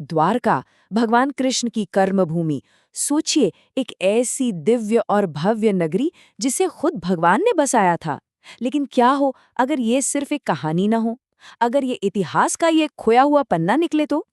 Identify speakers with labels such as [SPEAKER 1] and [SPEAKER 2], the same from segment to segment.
[SPEAKER 1] द्वारका, भगवान कृष्ण की कर्मभूमि। सोचिए, एक ऐसी दिव्य और भव्य नगरी जिसे खुद भगवान ने बसाया था। लेकिन क्या हो अगर ये सिर्फ एक कहानी न हो, अगर ये इतिहास का ये खोया हुआ पन्ना निकले तो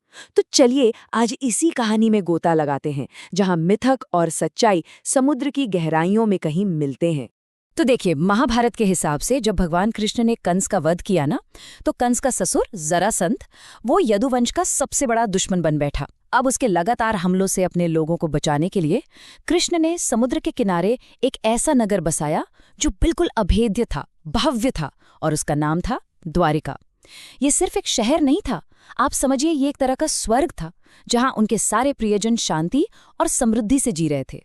[SPEAKER 1] चलिए आज इसी कहानी में गोता लगाते हैं, जहां मिथक और सच्चाई समुद्र की गहराइयों में कहीं मिलते हैं।
[SPEAKER 2] तो देखिए, महाभारत के हिसाब से जब भगवान कृष्ण ने कंस का वध किया ना, तो कंस का ससुर जरासंध वो यदुवंश का सबसे बड़ा दुश्मन बन बैठा। अब उसके लगातार हमलों से अपने लोगों को बचाने के लिए कृष्ण ने समुद्र के किनारे एक ऐसा नगर बसाया जो बिल्कुल अभेद्य था, भव्य था, और उसका नाम था द्वारिका। ये सिर्फ एक शहर नहीं था, आप समझिए ये एक तरह का स्वर्ग था, जहां उनके सारे प्रियजन शांति और समृद्धि से जी रहे थे।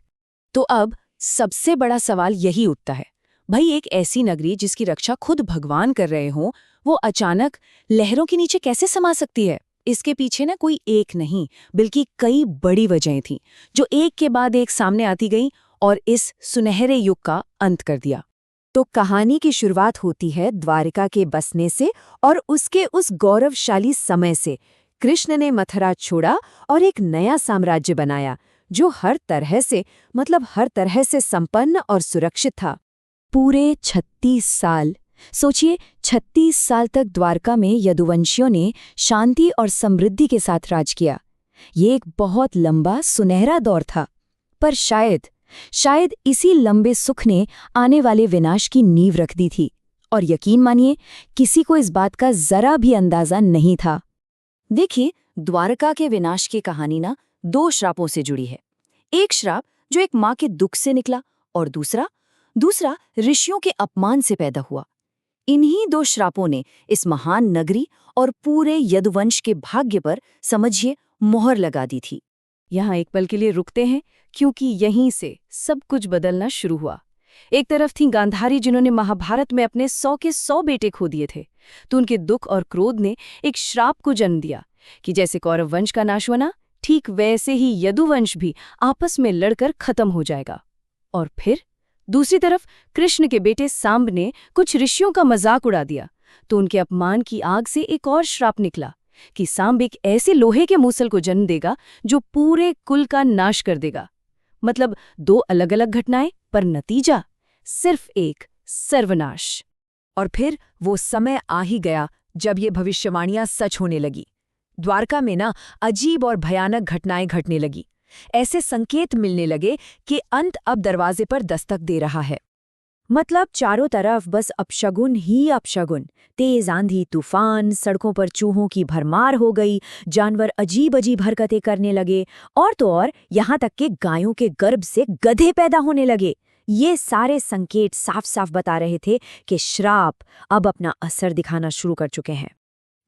[SPEAKER 1] तो अब सबसे बड़ा सवाल यही उठता है, भाई एक ऐसी नगरी जिसकी रक्षा खुद भगवान कर रहे हों, वो अचानक लहरों के नीचे कैसे समा सकती है? इसके पीछे ना कोई एक नहीं, बल्कि कई बड़ी वजहें थीं, जो एक के बाद एक सामने आती गईं और इस सुनहरे युग का अंत कर दिया। तो कहानी की शुरुआत होती है द्वारिका के बसने से और उसके उस गौरवशाली समय से। कृष्ण ने मथुरा छोड़ा और एक नया साम्राज्य बनाया, जो हर तरह से संपन्न और सुरक्षित था। पूरे 36 साल, सोचिए 36 साल तक द्वारका में यदुवंशियों ने शांति और समृद्धि के साथ राज किया। ये एक बहुत लंबा सुनहरा दौर था, पर शायद इसी लंबे सुख ने आने वाले विनाश की नींव रख दी थी। और यकीन मानिए, किसी को इस बात का जरा भी अंदाजा नहीं था। देखिए, द्वारका के विनाश की कहानी ना 2 श्रापों से जुड़ी है। एक श्राप जो एक माँ के दुख से निकला, और दूसरा ऋषियों के अपमान से पैदा हुआ। इन्हीं 2 श्रापों ने इस महान नगरी और पूरे यदुवंश के भाग्य पर, समझिए, मोहर लगा दी थी। यहाँ एक पल के लिए रुकते हैं, क्योंकि यहीं से सब कुछ बदलना शुरू हुआ। एक तरफ थी गांधारी, जिन्होंने महाभारत में अपने 100 के 100 बेटे खो दिए थे, तो उनके दुख और क्रोध ने एक श्राप को जन्म दिया कि जैसे कौरव वंश का नाश हुआ ना, ठीक वैसे ही यदुवंश भी आपस में लड़कर खत्म हो जाएगा। और फिर दूसरी तरफ कृष्ण के बेटे सांब ने कुछ ऋषियों का मजाक उड़ा दिया, तो उनके अपमान की आग से एक और श्राप निकला कि सांब एक ऐसे लोहे के मूसल को जन्म देगा जो पूरे कुल का नाश कर देगा। मतलब 2 अलग-अलग घटनाएं, पर नतीजा सिर्फ एक, सर्वनाश। और फिर वो समय आ ही गया जब ये भविष्यवाणियां सच होने लगी। द्वारका में ना अजीब और भयानक घटनाएं घटने लगी। ऐसे संकेत मिलने लगे कि अंत अब दरवाजे पर दस्तक दे रहा है। मतलब चारों तरफ बस अपशगुन ही अपशगुन। तेज आंधी तूफान, सड़कों पर चूहों की भरमार हो गई, जानवर अजीब अजीब हरकतें करने लगे, और तो और यहाँ तक कि गायों के गर्भ से गधे पैदा होने लगे। ये सारे संकेत साफ साफ बता रहे थे कि श्राप अब अपना असर दिखाना शुरू कर चुके हैं।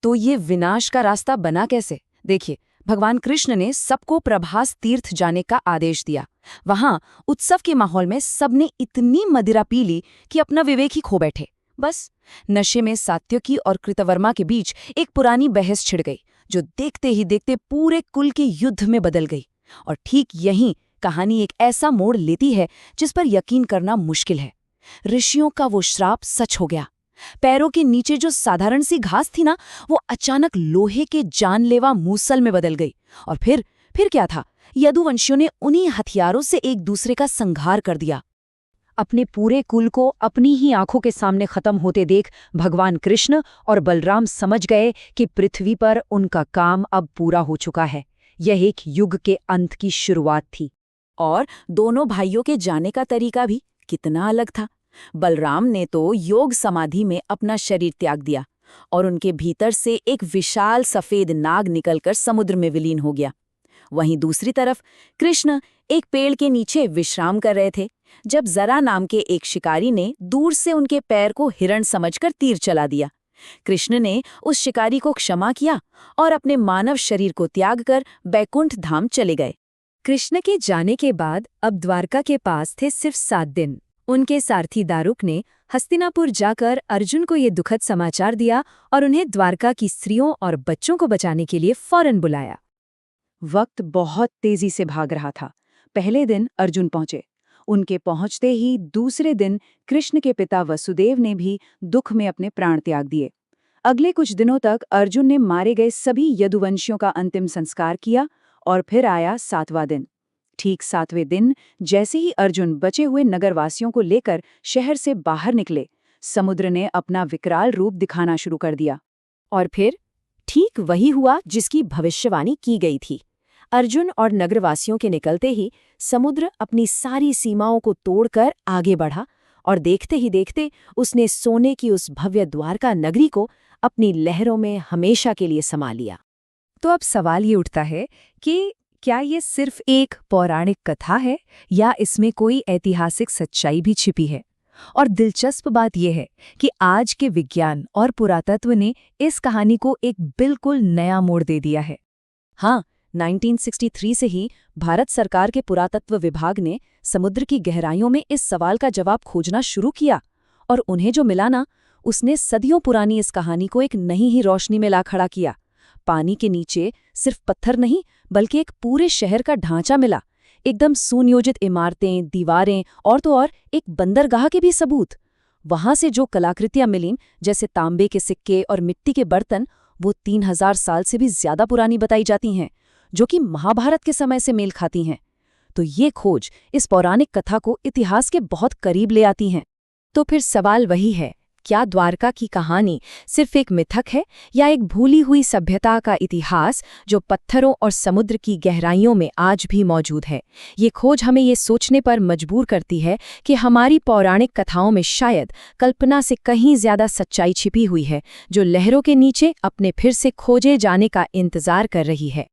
[SPEAKER 1] तो ये विनाश का रास्ता बना कैसे? देखिए, भगवान कृष्ण ने सबको प्रभास तीर्थ जाने का आदेश दिया। वहां उत्सव के माहौल में सबने इतनी मदिरा पी ली कि अपना विवेक ही खो बैठे। बस नशे में सात्यकी और कृतवर्मा के बीच एक पुरानी बहस छिड़ गई, जो देखते ही देखते पूरे कुल के युद्ध में बदल गई। और ठीक यहीं कहानी एक ऐसा मोड़ लेती है जिस पर यकीन करना मुश्किल है। ऋषियों का वो श्राप सच हो गया। पैरों के नीचे जो साधारण सी घास थी ना, वो अचानक लोहे के जानलेवा मूसल में बदल गई। और फिर क्या था? यदुवंशियों ने उन्हीं हथियारों से एक दूसरे का संहार कर दिया। अपने पूरे कुल को अपनी ही आंखों के सामने खत्म होते देख भगवान कृष्ण और बलराम समझ गए कि पृथ्वी पर उनका काम अब पूरा हो चुका है। यह एक युग के अंत की शुरुआत थी। और दोनों भाइयों के जाने का तरीका भी कितना अलग था। बलराम ने तो योग समाधि में अपना शरीर त्याग दिया, और उनके भीतर से एक विशाल सफेद नाग निकलकर समुद्र में विलीन हो गया। वहीं दूसरी तरफ कृष्ण एक पेड़ के नीचे विश्राम कर रहे थे, जब जरा नाम के एक शिकारी ने दूर से उनके पैर को हिरण समझकर तीर चला दिया। कृष्ण ने उस शिकारी को क्षमा किया और अपने मानव शरीर को त्याग कर बैकुंठ धाम चले गए। कृष्ण के जाने के बाद अब द्वारका के पास थे सिर्फ 7 दिन। उनके सारथी दारुक ने हस्तिनापुर जाकर अर्जुन को ये दुखद समाचार दिया और उन्हें द्वारका की स्त्रियों और बच्चों को बचाने के लिए फौरन बुलाया। वक्त बहुत तेजी से भाग रहा था। पहले दिन अर्जुन पहुंचे। उनके पहुंचते ही दूसरे दिन कृष्ण के पिता वसुदेव ने भी दुख में अपने प्राण त्याग दिए। अगले कुछ दिनों तक अर्जुन ने मारे गए सभी यदुवंशियों का अंतिम संस्कार किया और फिर आया 7वां दिन। ठीक 7वें दिन जैसे ही अर्जुन बचे हुए नगरवासियों को लेकर शहर से बाहर निकले, समुद्र ने अपना विकराल रूप दिखाना शुरू कर दिया।
[SPEAKER 2] और फिर ठीक वही हुआ जिसकी भविष्यवाणी की गई थी। अर्जुन और नगरवासियों के निकलते ही समुद्र अपनी सारी सीमाओं को तोड़कर आगे बढ़ा और देखते ही देखते उसने सोने की उस भव्य द्वारका नगरी को अपनी लहरों में हमेशा के लिए समा लिया।
[SPEAKER 1] तो अब सवाल ये उठता है कि क्या ये सिर्फ एक पौराणिक कथा है या इसमें कोई ऐतिहासिक सच्चाई भी छिपी है? और दिलचस्प बात यह है कि आज के विज्ञान और पुरातत्व ने इस कहानी को एक बिल्कुल नया मोड़ दे दिया है।
[SPEAKER 2] हाँ, 1963 से ही भारत सरकार के पुरातत्व विभाग ने समुद्र की गहराइयों में इस सवाल का जवाब खोजना शुरू किया और उन्हें जो मिला ना, उसने सदियों पुरानी इस कहानी को एक नई ही रोशनी में ला खड़ा किया। पानी के नीचे सिर्फ पत्थर नहीं बल्कि एक पूरे शहर का ढांचा मिला, एकदम सुनियोजित इमारतें, दीवारें और तो और एक बंदरगाह के भी सबूत। वहां से जो कलाकृतियां मिलीं, जैसे तांबे के सिक्के और मिट्टी के बर्तन, वो 3000 साल से भी ज्यादा पुरानी बताई जाती हैं, जो कि महाभारत के समय से मेल खाती हैं। तो ये खोज इस पौराणिक कथा को इतिहास के बहुत करीब ले आती हैं। तो फिर सवाल वही है, क्या द्वारका की कहानी सिर्फ एक मिथक है या एक भूली हुई सभ्यता का इतिहास जो पत्थरों और समुद्र की गहराइयों में आज भी मौजूद है? ये खोज हमें ये सोचने पर मजबूर करती है कि हमारी पौराणिक कथाओं में शायद कल्पना से कहीं ज्यादा सच्चाई छिपी हुई है, जो लहरों के नीचे अपने फिर से खोजे जाने का इंतजार कर रही है।